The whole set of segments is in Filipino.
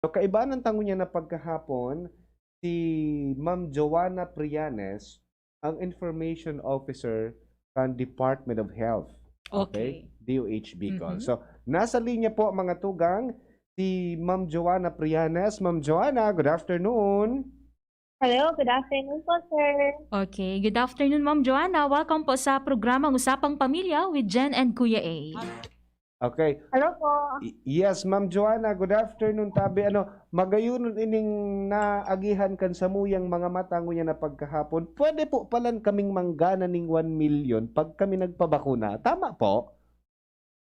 So kaibaan ng tango niya na pagkahapon, si Ma'am Joanna Prianes, ang Information Officer ng Department of Health. Okay? Okay. DOH Bicol. Mhm. So, nasa linya po mga tugang, si Ma'am Joanna Prianes. Ma'am Joanna, good afternoon. Hello, good afternoon po, sir. Okay, good afternoon Ma'am Joanna. Welcome po sa programang Usapang Pamilya with Jen and Kuya A. Okay. Hello po. Yes, Ma'am Joanna, good afternoon. Tabi, magayunon ining naagihan kan sa muyang mga mata nguya na pagkahapon. Pwede po palan kaming manggana ning 1 million pag kami nagpabakuna. Tama po?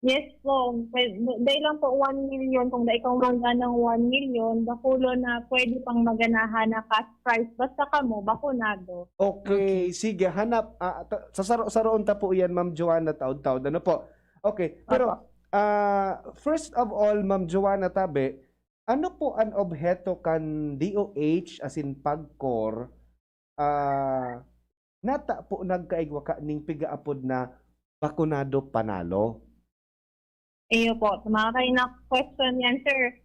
Yes po. Dahil lang po 1 million, kung dahil kang mangga ng 1 million, bakulo na pwede pang maganahan na cash price. Basta ka mo, bakunado. Okay, sige, hanap. Sa saroon ta po yan, Ma'am Joanna, taod-taod. Ano po? Okay, pero first of all, Ma'am Joanna Tabe, ano po ang obheto kan DOH as in PAGCOR nata po nagkaigwa ka ning pigaapod na bakunado panalo? Iyo po, tumakay na question yan, sir.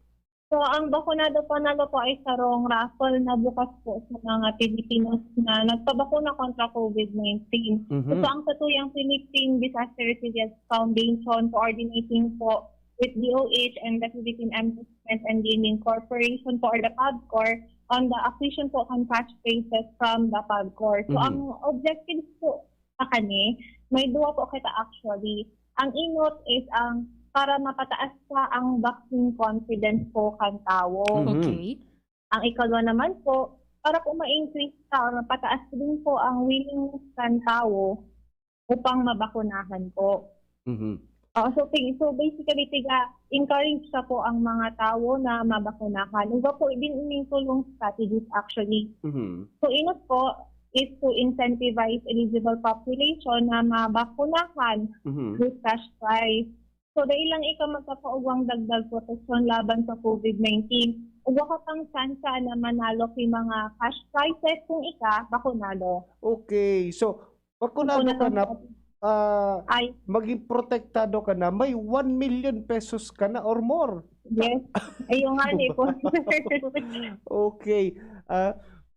So, ang bakunado panalo po ay sarong raffle na bukas po sa mga Pilipinos na nagpabakuna kontra COVID-19. So, ang Katuyang Philippine Disaster Resilience Foundation coordinating po with DOH and the Philippine Amusement and Gaming Corporation po or the PAGCOR on the acquisition po on cash basis from the PAGCOR. So, ang objective po sa kani, may duwa po kita actually. Ang ingot is ang para mapataas pa ang vaccine confidence po kan tao. Okay. Ang ikalawa naman po, para po ma-increase pa or mapataas din po ang willingness kan tao upang mabakunahan po. So basically, encourage sa po ang mga tao na mabakunahan. Iba po din yung tulong strategies actually. So inot po is to incentivize eligible population na mabakunahan with cash price. So, dahil lang ikaw magkakaugwang dagdag proteksyon laban sa COVID-19, ugwa ka pang sansa na manalo kay mga cash prizes kung bakunado. Okay, so bakunado ka na, maging protektado ka na, may 1 million pesos ka na or more. Yes, ayun nga po. Okay,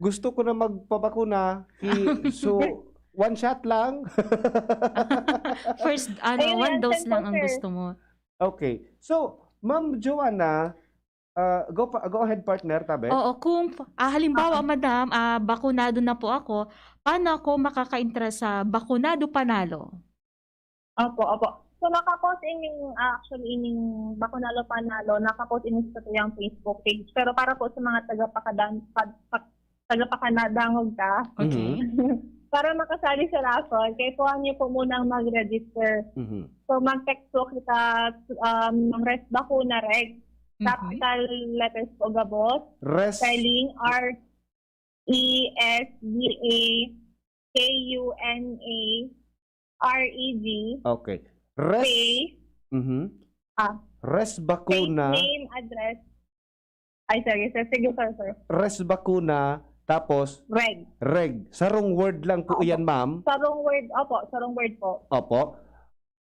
gusto ko na magpabakuna, so one shot lang. First, one dose lang ang gusto mo. Okay. So, Ma'am Joanna, go ahead partner, tabi. Oo, kung halimbawa, madam, bakunado na po ako, paano ako makaka-interest sa bakunado panalo? Opo. So, nakapost actually ining bakunalo panalo, nakapost sa tuyang Facebook page. Pero para po sa mga tagapakanadangog ka. Okay. Para makasali sa raffle, kaya po niyo po munang mag-register. So, mag-text po kita ng res bakuna reg. Capital letters po gabos. Spelling RESBAKUNAREG. Okay. Res bakuna. Name, address. Ay, sorry. Sige, sir. Res bakuna. Tapos, reg. Sarong word lang po yan, ma'am. Sarong word, sarong word po. Opo.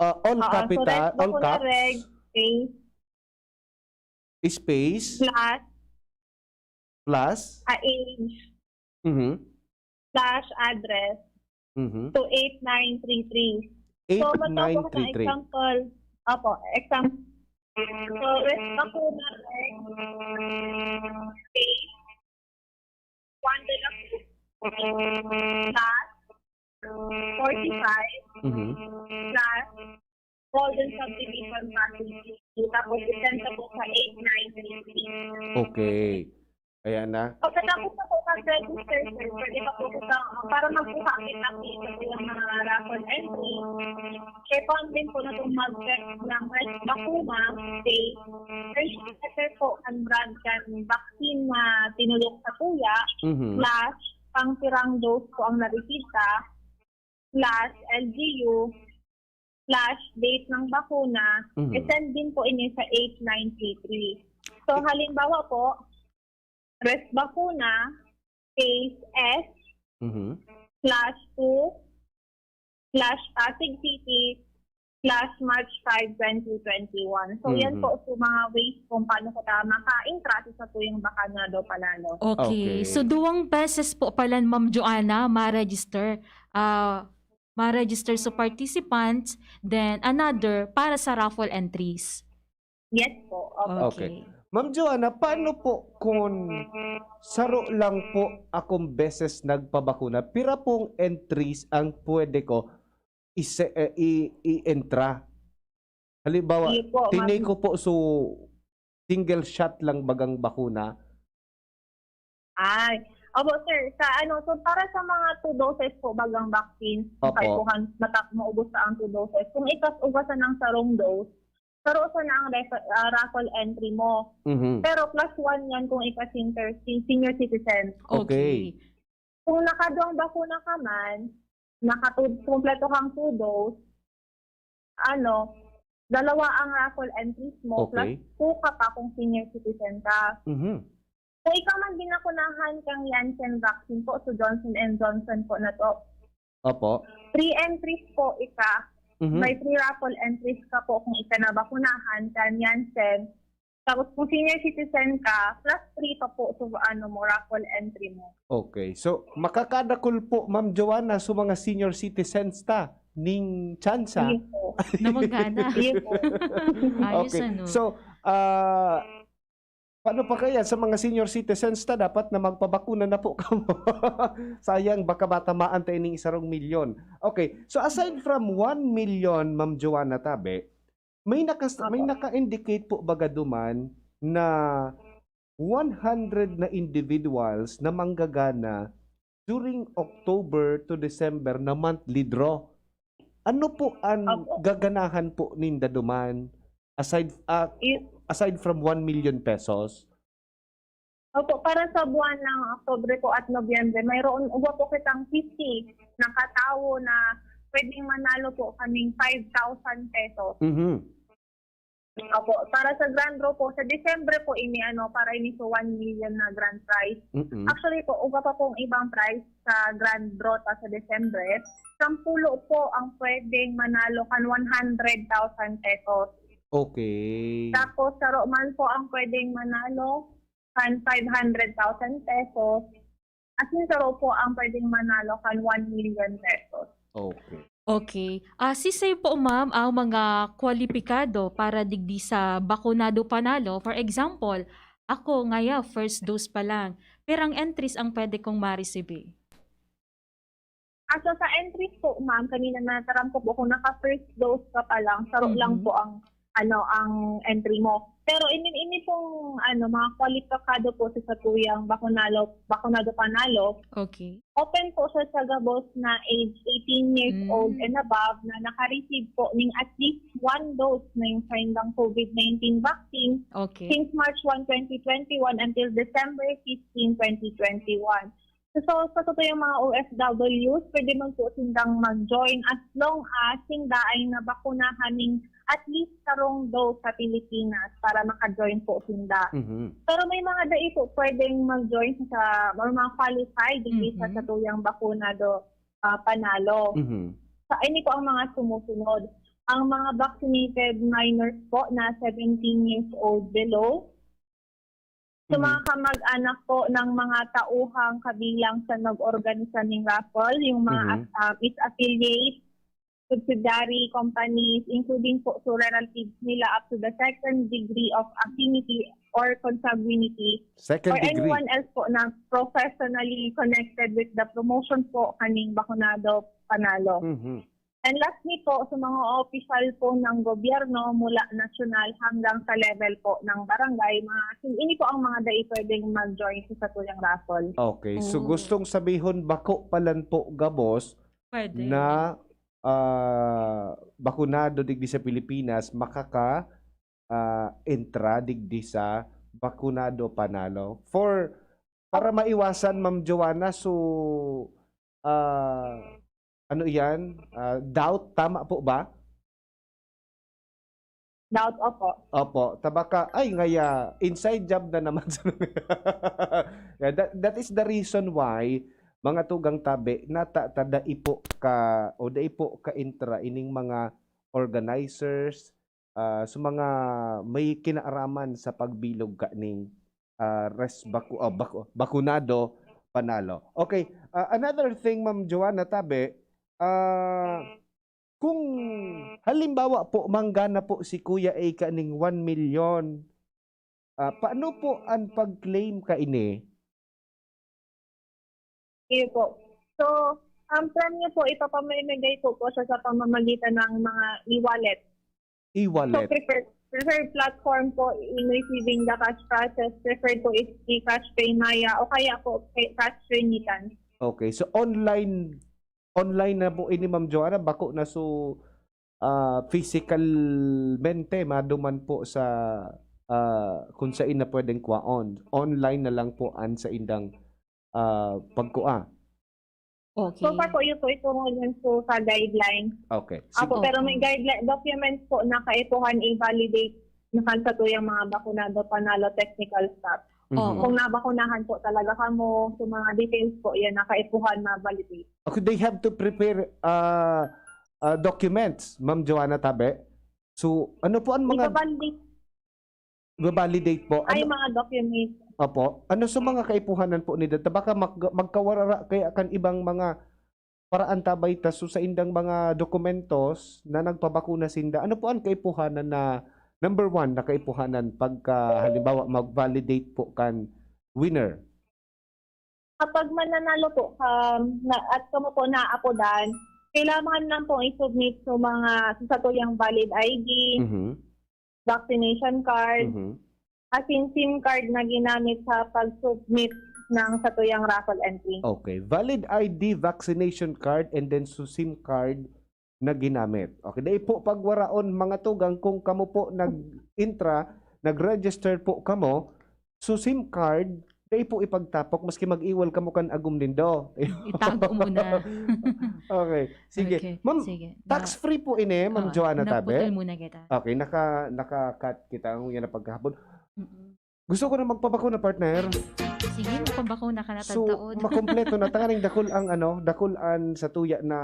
All capital, so all caps. Reg, space. Plus. Age. Slash address. To 8933. 8933. So, example. Example. So, rest ako na reg. Space. Plus 45 plus Golden Subdivision Facility. Tapos isenta po sa 8933. Okay. Ayan na. Pagkatapos na po mag-register, sir, pwede pa po para magkuha kita sa yung mga raffle entry. Kaya din po na itong mag-check ng rest bakuna, date, register po ang brand kan vaccine na tinulok sa kuya, plus pang tirang dose po ang narisita, plus LGU, plus date ng bakuna, send din po inyo sa 8933. So halimbawa po, res bakuna, case S, /2, /Pasig City, March 5, 2021. So yan po sa mga ways kung paano ko maka-intra sa tuyong Bakanado Panalo. Okay. Okay. So, 2 beses po pala, Ma'am Joanna, ma-register. Ma-register sa participants, then another para sa raffle entries. Yes po. Opo. Okay. Ma'am Joanna, paano po kung saro lang po akong beses nagpabakuna, pira pong entries ang pwede ko i-entra? Halimbawa, Sige po, tinay ma'am. ko po so single shot lang bagang bakuna. Ay. Opo, sir. So para sa mga 2 doses po bagang vaccine, Opo. kahit po maubos sa ang 2 doses, kung ugasan ng sarong dose, sarusan na ang raffle entry mo. Mhm. Pero +1 yan kung senior citizen. Okay. Kung nakaduang bakuna ka man, kumpleto kang 2 dose, dalawa ang raffle entries mo, Okay. plus 2 ka pa kung senior citizen ka. Mhm. Kung ikaw man binakunahan kang Janssen vaccine po, so Johnson & Johnson po na to, Opo. 3 entries po Mhm. may 3 raffle entries ka po kung nabakunahan kang Janssen. Tapos kung senior citizen ka, +3 pa po sa raffle entry mo. Okay. So, makakadakol po, Ma'am Joanna, sa mga senior citizens ta ning tsansa. Yes po. Namagana. Yes po. Ayos, Okay. ano. So, paano pa kaya sa mga senior citizens ta dapat na magpabakuna na po kamo? Sayang baka matamaan tayo ng 1 milyon. Okay. So aside from 1 million, Ma'am Joanna Tabe, may naka-indicate po baga duman na 100 na individuals na manggagana during October to December na monthly draw. Ano po ang Opo. gaganahan po ninda duman aside from 1 million pesos? Opo, para sa buwan ng Oktubre po at Nobyembre, mayroon po kitang 50 na katao na pwedeng manalo po kaming 5,000 pesos. Mhm. Opo, para sa grand draw po, sa Disyembre po para ini so 1 million na grand prize. Mhm. Actually po, uga pa pong ibang prize sa grand draw sa Disyembre. 10 po ang pwedeng manalo kan 100,000 pesos. Okay. Tapos sa Roman po ang pwedeng manalo kan 500,000 pesos. At yung sa po ang pwedeng manalo kan 1 million pesos. Okay. Okay. Sisay po, ma'am, ang mga kwalipikado para digdi sa Bakunado Panalo. For example, ako ngaya first dose pa lang. Pero ang entries ang pwede kong ma-receive. So sa entries po, ma'am, kanina nataram ko po kung naka-first dose ka pa lang, saro lang po ang entry mo. Pero ini pong mga kwalipikado po sa tuyang Bakunado Panalo. Okay. Open po siya sa gabos na age 18 years old and above na naka-receive po ng at least 1 dose na yung sindang COVID-19 vaccine Okay. since March 1, 2021 until December 15, 2021. So sa totoo yung mga OFWs, pwede man po sindang mag-join as long as sinda ay nabakunahan ng at least sarong dose sa Pilipinas para maka-join po sinda. Mhm. Pero may mga dai po pwedeng mag-join sa mga qualified sa katuyang Bakunado Panalo. Mhm. Sa ini po ang mga sumusunod. Ang mga vaccinated minors po na 17 years old below. Sa mga kamag-anak po ng mga tauhang kabilang sa nag-organisa ng raffle, yung mga its affiliates, subsidiary companies, including po so relatives nila up to the 2nd degree of affinity or consanguinity, Second or degree. anyone else po na professionally connected with the promotion po kaning Bakunado Panalo. Mhm. And lastly po, sa mga official po ng gobyerno mula nasyonal hanggang sa level po ng barangay, ini po ang mga dai pwedeng mag-join sa tuyang raffle. Okay. So gustong sabihon bako palan po gabos Pwede. na bakunado digdi sa Pilipinas makaka entra digdi sa Bakunado Panalo para maiwasan, Ma'am Joanna, so yan? Doubt, tama po ba? Doubt opo. Opo, tabaka ay ngaya inside job na naman. Yeah, that is the reason why mga tugang tabi nata tada ipo ka o da ipo ka intra ining mga organizers, sa mga may kinaaraman sa pagbilog kaning bakunado panalo. Okay, another thing Ma'am Joanna Tabe, kung halimbawa po manggana po si Kuya A kaning 1 million, paano po ang pag-claim ka ini? Iyo po. So, ang plan niyo po, ipapamimigay po siya sa pamamagitan ng mga e-wallet. So, E-wallet. preferred platform po in receiving the cash process. Preferred po is Cash Pay Maya o kaya po Cash Remittance. Okay, so online na po ini Ma'am Joanna, bako na so physicalmente maduman po sa kung saan na pwedeng kuwaon. Online na lang po an sa indang pagkuha. Okay. So far po, yun po itungo yun po sa guidelines. Okay. Ako, Sige. pero may guideline documents po na kaipuhan i-validate na kansatuyang mga bakunado panalo technical staff. Mhm. Kung nabakunahan po talaga kamo, sa mga details po, yan nakaipuhan na validate. Okay, they have to prepare documents, Ma'am Joanna Tabe. So, ano po ang mga I-validate validate po? ay Ano, mga documents. opo, ano sa mga kaipuhanan po ni data? Baka magkawarara kaya kan ibang mga paraan tabay taso sa indang mga dokumentos na nagpabakuna sinda. Ano po ang kaipuhanan na number 1 na kaipuhanan pagka halimbawa mag-validate po kan winner? Kapag mananalo po at kamo po naapodan, kailangan lang po i-submit sa mga sasatuyang valid ID, Mhm. vaccination card, Mhm. as in SIM card na ginamit sa pag-submit ng satuyang raffle entry. Okay, valid ID, vaccination card, and then so SIM card na ginamit. Okay, dahil po pagwaraon mga tugang kung kamo po nag-register po kamo, so SIM card, dahil po ipagtapok, maski mag-iwal kamo kan agum din do. Itago muna. Okay, sige. Okay, Ma'am, sige. tax-free po ini, Ma'am Joanna Naputol Tabe. muna kita. Okay, naka-cut kita ang yan na pagkahapon. Mm-mm. Gusto ko na magpabakuna, partner. Sige, magpabakuna ka na So, tagtaod. makompleto na. Tanganing dakulan sa tuya na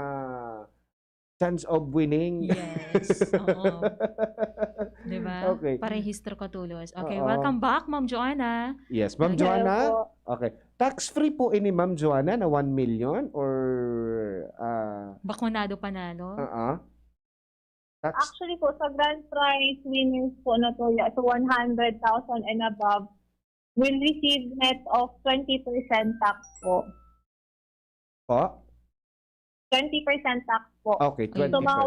chance of winning. Yes. Oo. Diba? Okay. Parehistro ka tulos. Okay, Oo. welcome back, Ma'am Joanna. Yes, Ma'am Okay. Joanna. Hello po. Okay. Tax-free po ini Ma'am Joanna na 1 million or Bakunado panalo. tax Actually po, sa grand prize winners po na to, so 100,000 and above, will receive net of 20% tax po. po? 20% tax po. Okay, 20%. So mga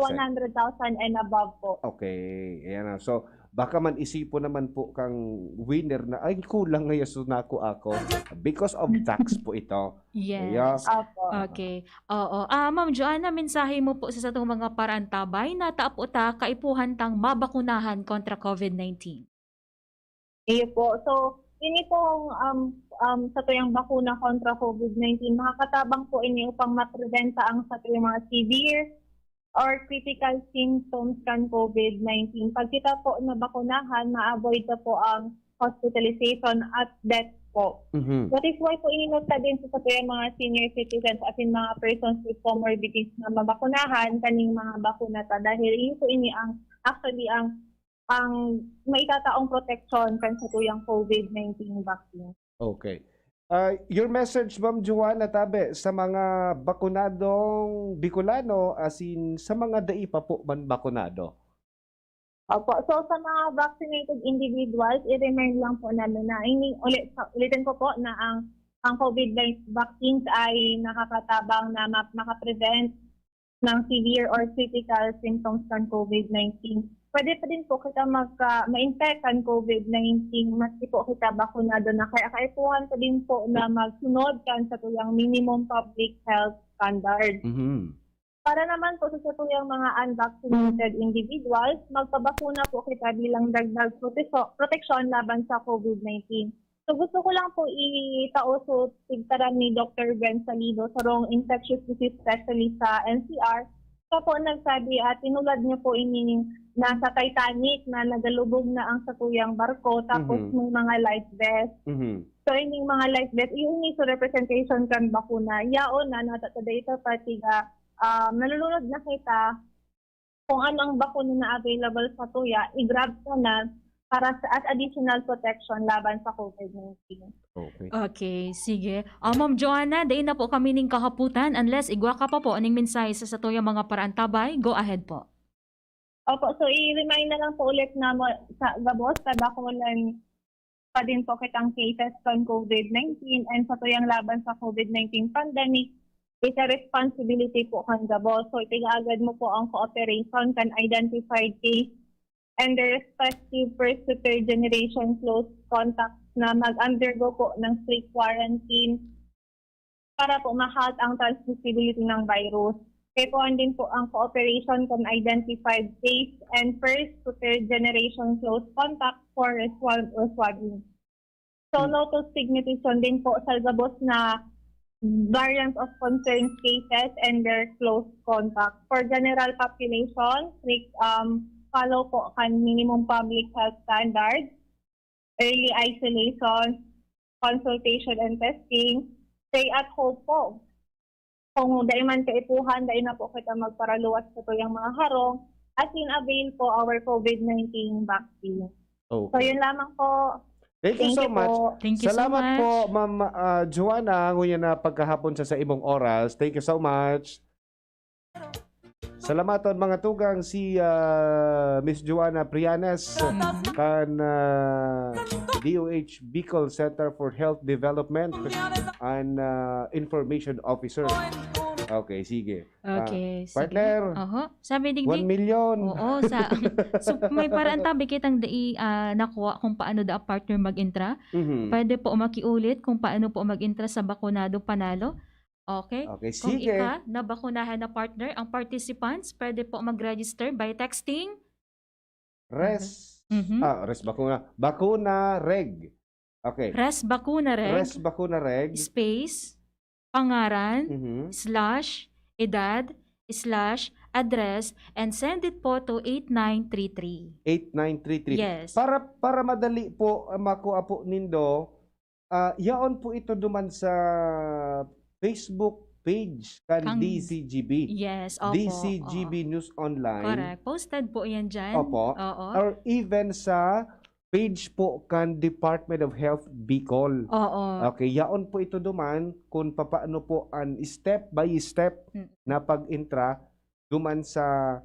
100,000 and above po. Okay, ayan na. So, baka man isipo naman po kang winner na, ay, kulang ngayon so nako ako. Because of tax po ito. Yes. Opo. Okay. Oo. Ma'am Joanna, mensahe mo po sa atong mga parantabay na taaputa kaipuhan tang mabakunahan kontra COVID-19. Iyo po. So, ini pong sa tuyang bakuna kontra COVID-19, makakatabang po ini upang mapreventa ang sa tuyang mga severe or critical symptoms kan COVID-19. Pag kita po nabakunahan, ma-avoid na po ang hospitalization at death po. Mhm. That is why po ininota din sa tuyang mga senior citizens as in mga persons with comorbidities na mabakunahan kaning mga bakunata dahil yun po ini ang actually ang maitataong protection kan sa tuyang COVID-19 vaccine. Okay. Your message, Ma'am Joanna Tabe, sa mga bakunadong Bicolano, as in, sa mga daipa po man bakunado? Opo. So sa mga vaccinated individuals, i-remind lang po namin na ulitin ko po na ang COVID-19 vaccines ay nakakatabang na makaprevent ng severe or critical symptoms ng COVID-19. Pwede pa din po kita ma-infect ng COVID-19 maski po kita bakunado na kaya kaipuhan pa din po na magsunod kan sa tuyang minimum public health standard. Mhm. Para naman po sa tuyang mga unvaccinated individuals, magpabakuna po kita bilang dagdag proteksyon laban sa COVID-19. So gusto ko lang po itauso tigtaran ni Dr. Ben Salido, sarong infectious disease specialist sa NCR. So po nagsabi at tinulad niyo po ini nasa Titanic na nagalubog na ang satuyang barko tapos may mga life vest. Mhm. So ining mga life vest, yung ni so representation kan bakuna. Yaon na nata data partiga nalulunod na kita kung ano ang bakuna na available sa tuya, i-grab ko na para as additional protection laban sa COVID-19. Okay. Okay, sige. Ma'am Joanna, dain na po kami ning kahaputan unless igwa ka pa po aning mensahe sa tuyang mga paraan tabay. Go ahead po. Opo, so i-remind na lang po ulit na sa gabos, tabakulan pa din po kitang cases con COVID-19 and sa tuyang laban sa COVID-19 pandemic, it's a responsibility po kan gabos. So itigaagad mo po ang cooperation kan identified case and the respective first to third generation close contacts na mag-undergo po ng strict quarantine para po ma-halt ang transmissibility ng virus. Kaya din po ang cooperation con identified case and first to third generation close contact for swabbing. So notice signification din po sa gabos na variants of concern cases and their close contact. For general population, follow po kan minimum public health standards, early isolation, consultation and testing, stay at home po. Kung dahil man kaipuhan, dahil na po kita magparaluwas sa tuyang mga harong, at in-avail po our COVID-19 vaccine. So Okay. yun lamang po. Thank you so much. po. Thank you Salamat so much. po, Ma'am Joanna, ngunya na pagkahapon sa imong oras. Thank you so much. Salamaton mga tugang si Miss Joanna Prianes kan DOH Bicol Center for Health Development and Information Officer. Okay, sige. Okay, sige. Partner, Sabi 1 digdig. million. Oo, so may paraan tabi kitang nakuha kung paano da partner mag-intra. Mhm. Pwede po makiulit kung paano po mag-intra sa Bakunado Panalo. Okay? Okay, Kung sige. nabakunahan na partner, ang participants pwede po mag-register by texting. Res bakuna. Bakuna reg. Okay. Res Bakuna Reg, Res bakuna reg. space, pangaran, Mhm. / edad, / address, and send it po to 8933. 8933. Yes. Para madali po makuha po nindo, yaon po ito duman sa Facebook page kan Kang- DCGB. Yes, opo. DCGB News Online. Correct. Posted po yan dyan. Opo. Oo. Or even sa page po kan Department of Health Bicol. Oo. Okay, yaon po ito duman kung papaano po ang step by step na pag-intra duman sa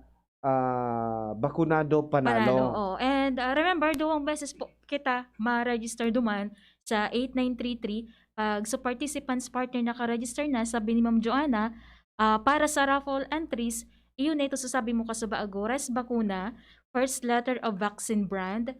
Bakunado Panalo. Panalo. Oo. And remember, duwang beses po kita ma-register duman sa 8933. Pag sa participants partner naka-register na, sabi ni Ma'am Joanna, para sa raffle entries, iyon na ito sasabi mo kasabaago, res bakuna, first letter of vaccine brand,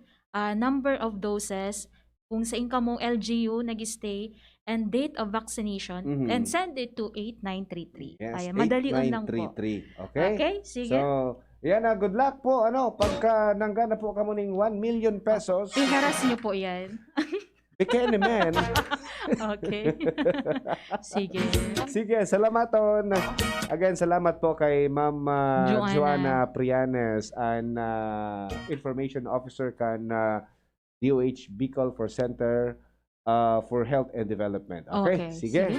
number of doses, kung sa income mong LGU nag-stay, and date of vaccination, Mhm. and send it to 8933. Yes, Ayan, madali lang po. 8933. Okay? Okay, sige. So, yan na, good luck po. Pagka nanggana po kamo ning 1 million pesos, I-harass niyo po yan. bigyan naman. Okay. Sige. Sige, salamaton. Again, salamat po kay Ma'am Joanna. Joanna Prianes and Information Officer kan DOH Bicol for Center for Health and Development. Okay, sige.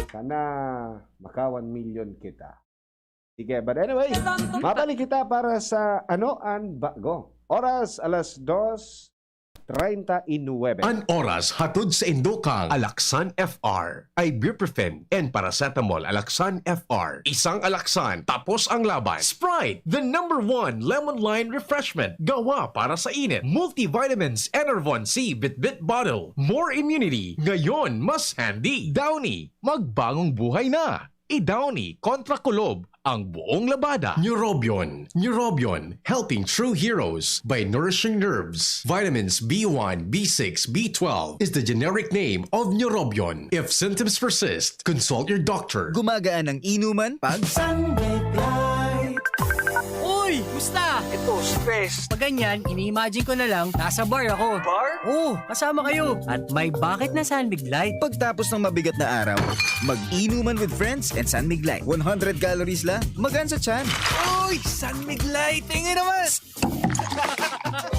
Sana maka 1 million kita. Sige, but anyway, mabalik kita para sa an bago. Oras alas 2:39. An oras hatod sa Indokang Alaksan FR, Ibuprofen and Paracetamol Alaksan FR. Isang Alaksan tapos ang laban. Sprite, the #1 lemon lime refreshment. Gawa para sa init. Multivitamins Enervon C Bit-Bit Bottle. More immunity. Ngayon mas handy. Downy, magbagong buhay na. I-Downy kontra kulob ang buong labada. Neurobion, helping true heroes by nourishing nerves. Vitamins B1, B6, B12 is the generic name of Neurobion. If symptoms persist, consult your doctor. Gumagaan ang inuman pag Uy! Musta? Ito, stress. Pag ganyan, ini-imagine ko na lang, nasa bar ako. Bar? Oo, kasama kayo. At may bucket na Sanmig Light. pagtapos ng mabigat na araw, mag-inuman with friends and Sanmig Light. 100 calories lang, magaan sa tiyan. Uy! Sanmig Light! Tingin naman!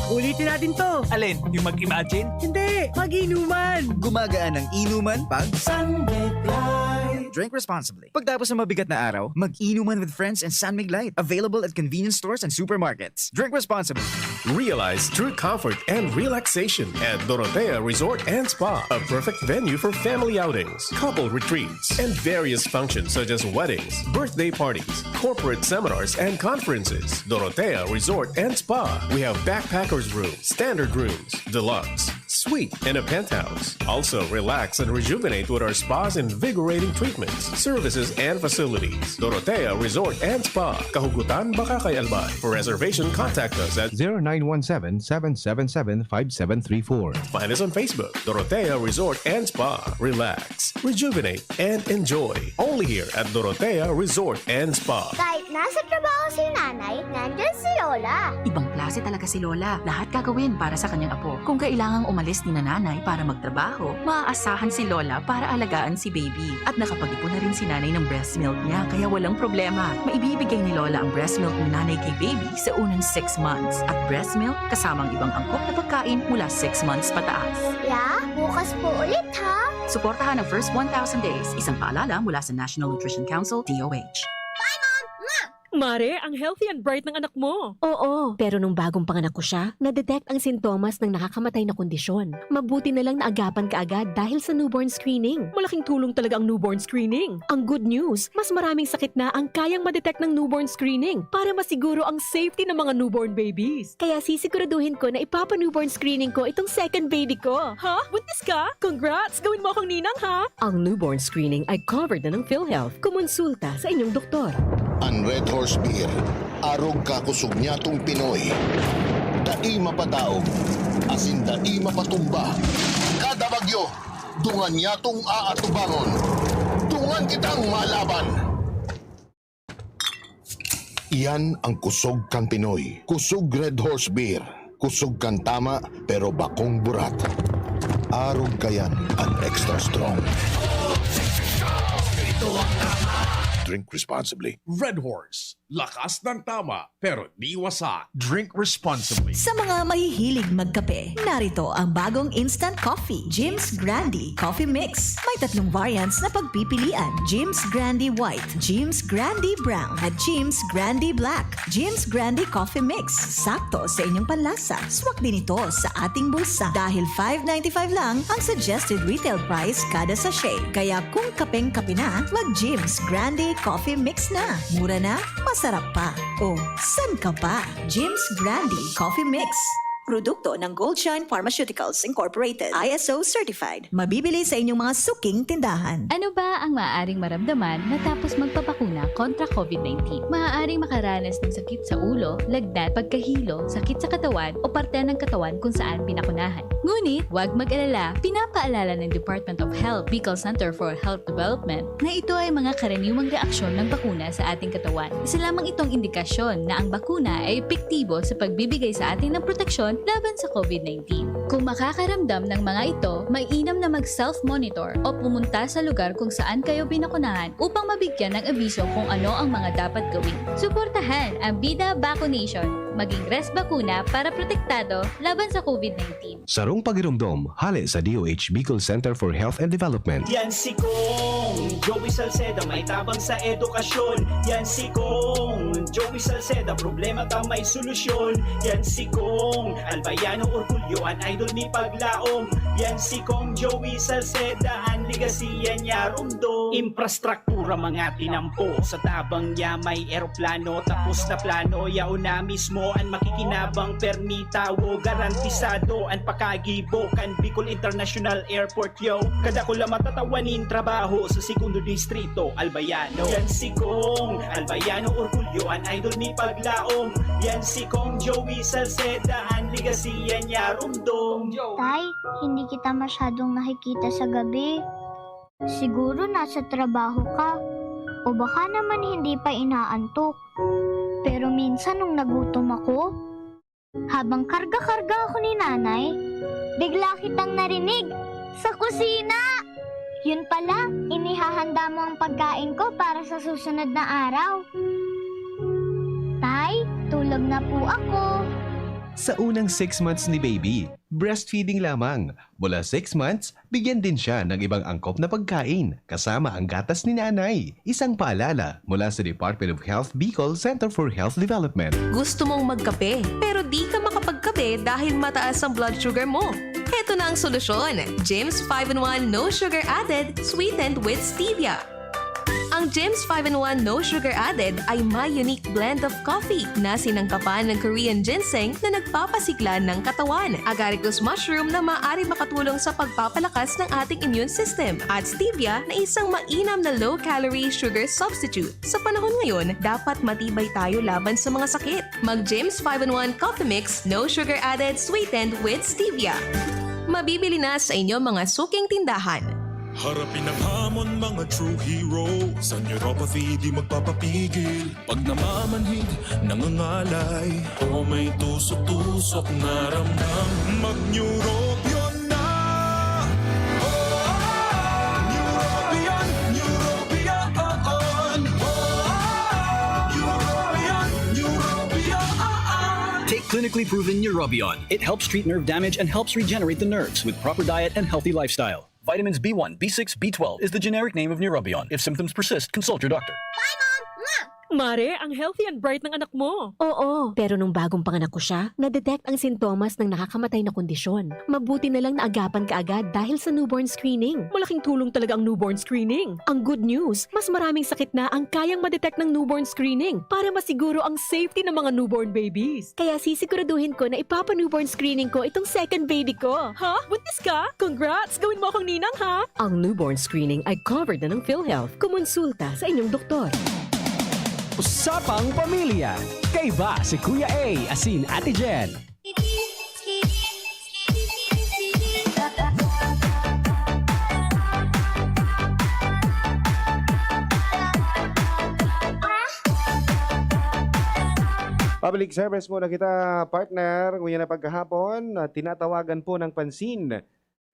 Ulitin natin to. Alin? Yung mag-imagine? Hindi! Mag-inuman! Gumagaan ang inuman pag Sanmig Light! Drink responsibly. Pagtapos ng mabigat na araw, mag-inuman with friends and San Mig Light. Available at convenience stores and supermarkets. Drink responsibly. Realize true comfort and relaxation at Dorotea Resort and Spa, a perfect venue for family outings, couple retreats, and various functions such as weddings, birthday parties, corporate seminars, and conferences. Dorotea Resort and Spa. We have backpackers rooms, standard rooms, deluxe, suite, and a penthouse. Also, relax and rejuvenate with our spas and invigorating treatments, services, and facilities. Dorotea Resort and Spa. Kahugutan, Bakakay, Albay. For reservation, contact us at 0917-777-5734. Find us on Facebook, Dorotea Resort and Spa. Relax, rejuvenate, and enjoy. Only here at Dorotea Resort and Spa. Kahit nasa trabaho si nanay, nandyan si Lola. Ibang klase talaga si Lola. Lahat gagawin para sa kanyang apo. Kung kailangang umalis ni nanay para magtrabaho, maaasahan si Lola para alagaan si baby. At nakapag-ipon na rin si nanay ng breast milk niya, kaya walang problema. Maibibigay ni Lola ang breast milk ni nanay kay baby sa unang 6 months. At breast milk kasamang ibang angkop na pagkain mula 6 months pataas. Ya, bukas po ulit ha. Suportahan ang first 1,000 days. Isang paalala mula sa National Nutrition Council, DOH. Mare, ang healthy and bright ng anak mo. Oo, pero nung bagong panganak ko siya, na-detect ang sintomas ng nakakamatay na kondisyon. Mabuti na lang naagapan kaagad dahil sa newborn screening. Malaking tulong talaga ang newborn screening. Ang good news, mas maraming sakit na ang kayang ma-detect ng newborn screening para masiguro ang safety ng mga newborn babies. Kaya sisiguraduhin ko na ipapa-newborn screening ko itong second baby ko. Ha? Buntis ka? Congrats! Gawin mo akong ninang, ha? Ang newborn screening ay covered na ng PhilHealth. Kumonsulta sa inyong doktor. Ang Red Horse Beer, arog kakusog niya tong Pinoy. Dai mapadaog, asin dai mapatumba. Kada bagyo, dungan niya tong aatubangon. Dungan kitang malaban. Iyan ang kusog kan Pinoy. Kusog Red Horse Beer. Kusog kan tama pero bakong burat. Arog kayan at extra strong. Drink responsibly. Red Horse. Lakas ng tama, pero di wasa. Drink responsibly. Sa mga mahihilig magkape, narito ang bagong instant coffee, Jim's Grandi Coffee Mix. May 3 variants na pagpipilian, Jim's Grandi White, Jim's Grandi Brown, at Jim's Grandi Black. Jim's Grandi Coffee Mix, sakto sa inyong panlasa. Swak din ito sa ating bulsa dahil $5.95 lang ang suggested retail price kada sachet. Kaya kung kapeng-kape na, mag Jim's Grandi Coffee Mix na. Mura na, masarap pa. O, san ka pa? Jim's Grandi Coffee Mix. Produkto ng Goldshine Pharmaceuticals Incorporated. ISO certified. Mabibili sa inyong mga suking tindahan. Ano ba ang maaaring maramdaman matapos magpapakuna kontra COVID-19? Maaaring makaranas ng sakit sa ulo, lagnat, pagkahilo, sakit sa katawan o parte ng katawan kung saan pinakunahan. Ngunit, huwag mag-alala, pinapaalala ng Department of Health, Bicol Center for Health Development, na ito ay mga karaniwang reaksyon ng bakuna sa ating katawan. Isa lamang itong indikasyon na ang bakuna ay epektibo sa pagbibigay sa atin ng proteksyon laban sa COVID-19. Kung makakaramdam ng mga ito, mainam na mag-self-monitor o pumunta sa lugar kung saan kayo binakunahan upang mabigyan ng abiso kung ano ang mga dapat gawin. Suportahan ang Bida Vaccination. Maging rest bakuna para protektado laban sa COVID-19. Sarong pagirumdom, hali sa DOH Bicol Center for Health and Development. Yan si Kong Joey Salceda, may tabang sa edukasyon. Yan si Kong Joey Salceda, problema ka may solusyon. Yan si Kong Albayano Orgulyo, an idol ni Paglaom. Yan si Kong Joey Salceda, ang ligasiya niya rumdo. Infrastruktura mga tinampo, sa tabang niya may eroplano. Tapos na plano, yaon na mismo ang makikinabang permita o garantisado ang pakagibo kan Bicol International Airport yo. Kada ko lang matatawanin trabaho sa segundo distrito Albayano. Yan si Kong Albayano Orgulyo, an idol ni Paglaom. Yan si Kong Joey Salceda, ang ligasiya niya rumdong. Tay, hindi kita masyadong nakikita sa gabi. Siguro nasa trabaho ka. O baka naman hindi pa inaantok. Pero minsan nung nagutom ako, habang karga-karga ako ni nanay, bigla kitang narinig sa kusina. Yun pala, inihahanda mo ang pagkain ko para sa susunod na araw. Tay, tulog na po ako. sa unang 6 months ni baby. Breastfeeding lamang. Mula 6 months, bigyan din siya ng ibang angkop na pagkain kasama ang gatas ni nanay. Isang paalala mula sa Department of Health Bicol Center for Health Development. Gusto mong magkape, pero di ka makapagkape dahil mataas ang blood sugar mo. Heto na ang solusyon. Jim's 5-in-1 No Sugar Added, sweetened with stevia. Ang Jim's 5-in-1 No Sugar Added ay may unique blend of coffee na sinangkapan ng Korean ginseng na nagpapasigla ng katawan, agaricus mushroom na maaari makatulong sa pagpapalakas ng ating immune system, at stevia na isang mainam na low-calorie sugar substitute. Sa panahon ngayon, dapat matibay tayo laban sa mga sakit. Mag Jim's 5-in-1 Coffee Mix No Sugar Added, sweetened with stevia. Mabibili na sa inyong mga suking tindahan. Harapin ang hamon, mga true hero. Sa neuropathy di magpapapigil. Pag namamanhid, nangangalay, o may tusok-tusok na ramdam, mag-neurobion na. Neurobion, Neurobion. Neurobion. Take clinically proven Neurobion. It helps treat nerve damage and helps regenerate the nerves with proper diet and healthy lifestyle. Vitamins B1, B6, B12 is the generic name of Neurobion. If symptoms persist, consult your doctor. Mare, ang healthy and bright ng anak mo. Oo, pero nung bagong panganak ko siya, na-detect ang sintomas ng nakakamatay na kondisyon. Mabuti na lang naagapan ka agad dahil sa newborn screening. Malaking tulong talaga ang newborn screening. Ang good news, mas maraming sakit na ang kayang ma-detect ng newborn screening para masiguro ang safety ng mga newborn babies. Kaya sisiguraduhin ko na ipapa-newborn screening ko itong second baby ko. Ha? Buntis ka? Congrats! Gawin mo akong ninang, ha? Ang newborn screening ay covered na ng PhilHealth. Kumonsulta sa inyong doktor. Usapang Pamilya. Kay ba si Kuya A, asin Ate Jen? Public service muna kita, partner. Ngayon na pagkahapon, tinatawagan po ng pansin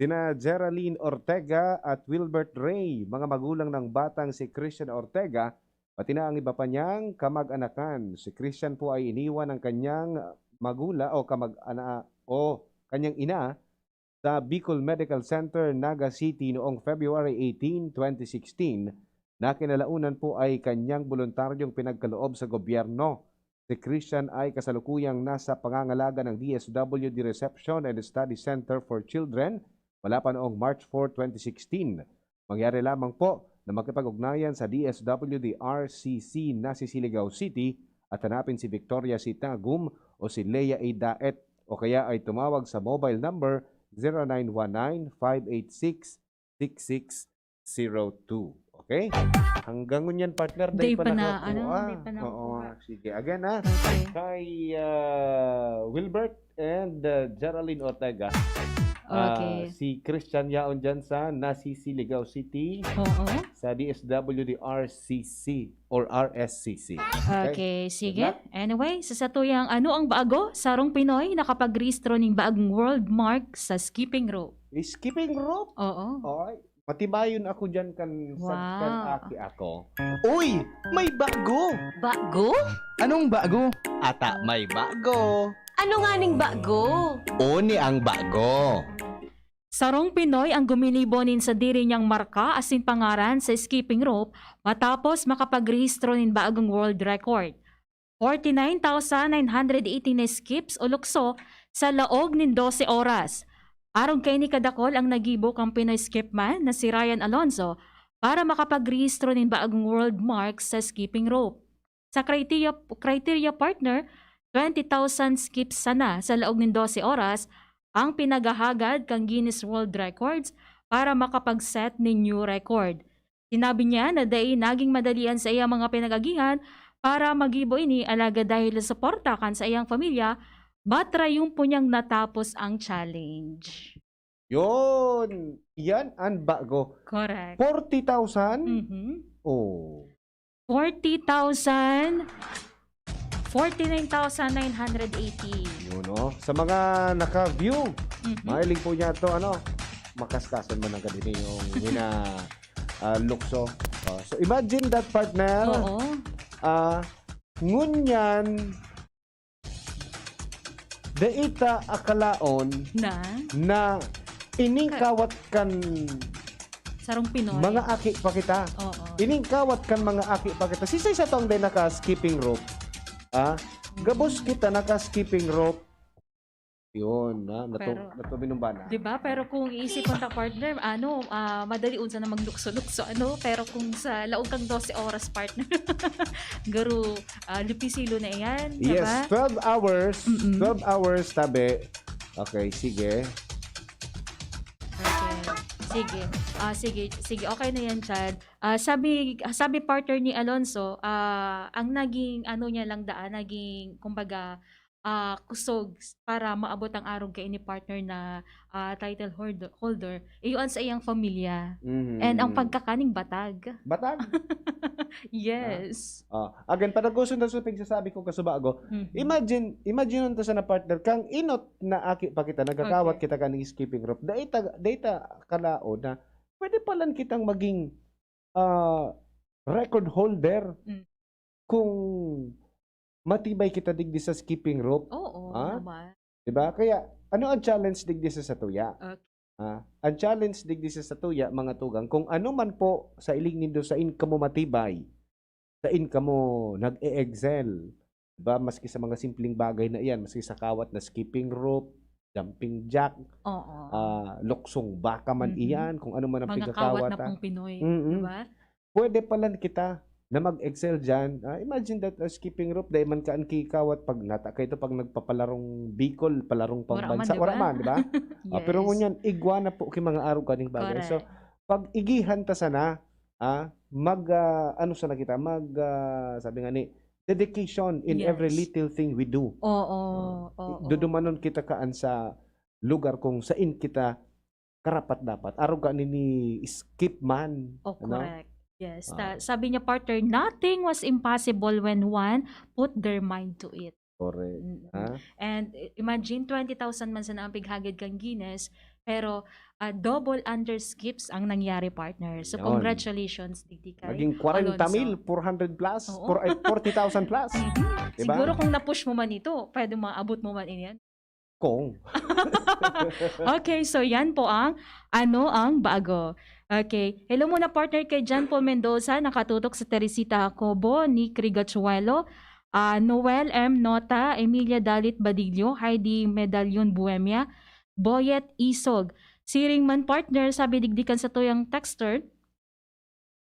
sina Geraldine Ortega at Wilbert Ray, mga magulang ng batang si Christian Ortega, pati na ang iba pa niyang kamag-anakan. Si Christian po ay iniwan ng kanyang magula o kanyang ina sa Bicol Medical Center, Naga City noong February 18, 2016 na kinalaunan po ay kanyang voluntaryong pinagkaloob sa gobyerno. Si Christian ay kasalukuyang nasa pangangalaga ng DSWD Reception and Study Center for Children wala pa noong March 4, 2016. Mangyari lamang po na makipag-ugnayan sa DSWD RCC na si Siligao City at hanapin si Victoria C. Tagum o si Leia A. Daet o kaya ay tumawag sa mobile number 0919-586-6602. Okay? Hanggang ngunyan, partner. Day pa ako. na, day pa na. Oo, sige. Again, Okay. Kay Wilbert and Geraldine Ortega. Okay. Si Christian Yaon dyan sa Nasisiligaw City Oo. sa DSWD RCC or RSCC. Okay, sige. Anyway, sa satuyang ano ang bago? Sarong Pinoy nakapag-rehistro ng bagong world mark sa skipping rope. Skipping rope? Oo. Okay. Matibayon ako dyan kan aki ako. Uy! May bago! Bago? Anong bago? Ata may bago. Ano nga ning bago? Oni ang bago. Sarong Pinoy ang gumilibonin sa diri niyang marka asin pangaran sa skipping rope matapos makapag-rehistro ng bagong world record. 49,918 na skips o lukso sa laog ng 12 oras. Aron kay ni kadakol ang nagibok ang Pinoy skipman na si Ryan Alonzo para makapag-rehistro ng bagong world mark sa skipping rope. Sa criteria partner, 20,000 skips sana sa laog ng 12 oras ang pinagahagad kang Guinness World Records para makapag-set ng new record. Sinabi niya na dahil naging madalian sa iyang mga pinagagihan para magibo ini alaga dahil sa suporta kan sa iyang pamilya, matry yung punyang natapos ang challenge. Yun! Yan ang bago. Correct. 40,000? Mm-hmm. Oh. 40,000. 49,980. Yun, no? Sa mga naka-view, mahilig po niya ito, makaskasan mo ng ganito yung lukso. So, imagine that, partner. Oo. Ngunyan, daita akalaon na ining kawat kan Sarong Pinoy. mga aki pa kita. Oo. Ining kawat kan mga aki pa kita. Sisay sa tong day naka-skipping rope. Gabos kita naka-skipping rope. Yun, natubinumbana. Diba? Pero kung iisip mo ta partner, madali unsa na maglukso-lukso, pero kung sa laong kang 12 oras partner, garo, lupisilo na yan, diba? Yes, 12 hours. 12 hours, tabi. Okay, sige. Okay. Sige. Okay na yan, Chad. Sabi partner ni Alonso, ang naging niya lang daan, naging kumbaga kusog para maabot ang arong kay ni partner na title holder. Iyon sa iyang pamilya. And ang pagkakaning batag. Batag? Yes. Again, panagusun na sa pagsasabi ko kasubago. Imagine nito sa na partner kang inot na aki pa kita nagakawat kita kaning skipping rope. Data kalao na pwede palan kitang maging record holder kung matibay kita digdi sa skipping rope. Oo, naman. Diba? Kaya ano ang challenge digdi sa tuya? Okay. Ang challenge digdi sa tuya mga tugang kung ano man po sa iling nindo sa income mo matibay, sa income mo nag-e-excel, diba? Maski sa mga simpleng bagay na iyan, maski sa kawat na skipping rope, jumping jack, luksong baka man iyan, kung ano man ang mga pagkakawat. kawat na pong Pinoy, diba? Pwede palan kita na mag-excel dyan. Imagine that skipping rope, dahil man kaan kikawat pag nata kayo pag nagpapalarong Bicol, palarong pambansa, diba? wala man, di ba? Yes. Pero ngunyan, igwa na po kay mga araw kaning bagay. Correct. So, pag igihan ta sana, sabi nga ni, dedication in every little thing we do. Oo. Dudumanon kita kaan sa lugar kung saan kita karapat dapat. Araw ka ni skip man. Correct. Yes. Sabi niya partner, nothing was impossible when one put their mind to it. Correct. And imagine 20,000 man sa ang pighagid kang Guinness, pero double underskips ang nangyari partner. So Yun. congratulations digdi kay Naging 40,000, 400 plus, 40,000 plus. Diba? Siguro kung na-push mo man ito, pwede maabot mo man yan. Kung. Okay, so yan po ang bago. Okay. Hello muna partner kay John Paul Mendoza, nakatutok sa Teresita Acobo, Nick Rigachuelo, Noel M. Nota, Emilia Dalit Badillo, Heidi Medallion Buemia, Boyet Isog. Siring man partner, sabi digdikan sa tuyang texter,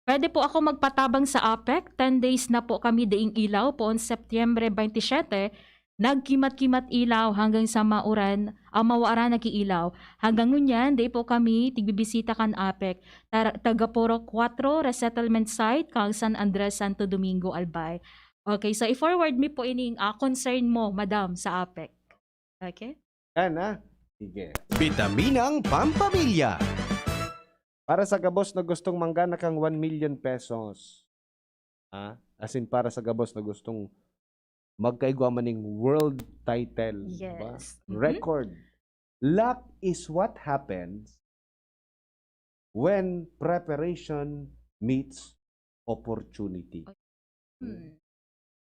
pwede po ako magpatabang sa APEC. 10 days na po kami daing ilaw poon Setyembre 27. Nagkimat-kimat ilaw hanggang sa mauran nagiilaw. Hanggang ngunyan, day po kami tigbibisita kan APEC. Tagaporo 4 resettlement site kang San Andres, Santo Domingo, Albay. Okay, so i-forward me po ining concern mo, madam, sa APEC. Okay? Yan Sige. Bitaminang Pampamilya. Para sa gabos na gustong manggana kang 1 million pesos. As in para sa gabos na gustong magkaigwa maning world title. Yes. Diba? Record. Luck is what happens when preparation meets opportunity.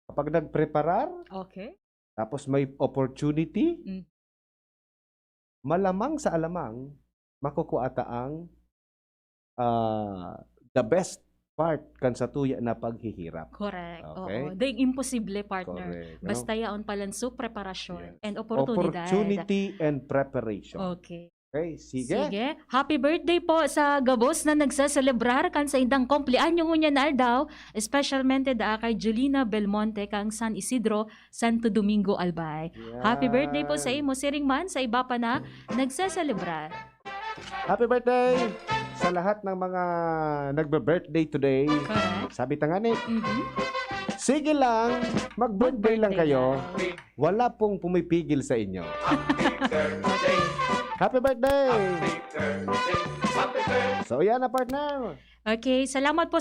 Kapag nagpreparar, tapos may opportunity, malamang sa alamang, makukuata ang the best part kan sa tuya na paghihirap. Correct. Okay? Oo. Dahil imposible, partner. Correct. Basta yaon palanso, preparasyon and opportunidad. Opportunity and preparation. Okay. Okay, sige. Happy birthday po sa gabos na nagsaselebrar kan sa indang kumpleanyo ngunya na aldaw, especialmente kay Julina Belmonte kang San Isidro, Santo Domingo, Albay. Happy birthday po sa imo, siring man sa iba pa na nagsaselebrar. Happy birthday sa lahat ng mga nagbe-birthday today. Correct. Sabi tangani. Sige lang, mag-birthday lang kayo. Wala pong pumipigil sa inyo. Happy birthday! So yan na partner. Okay, salamat po sa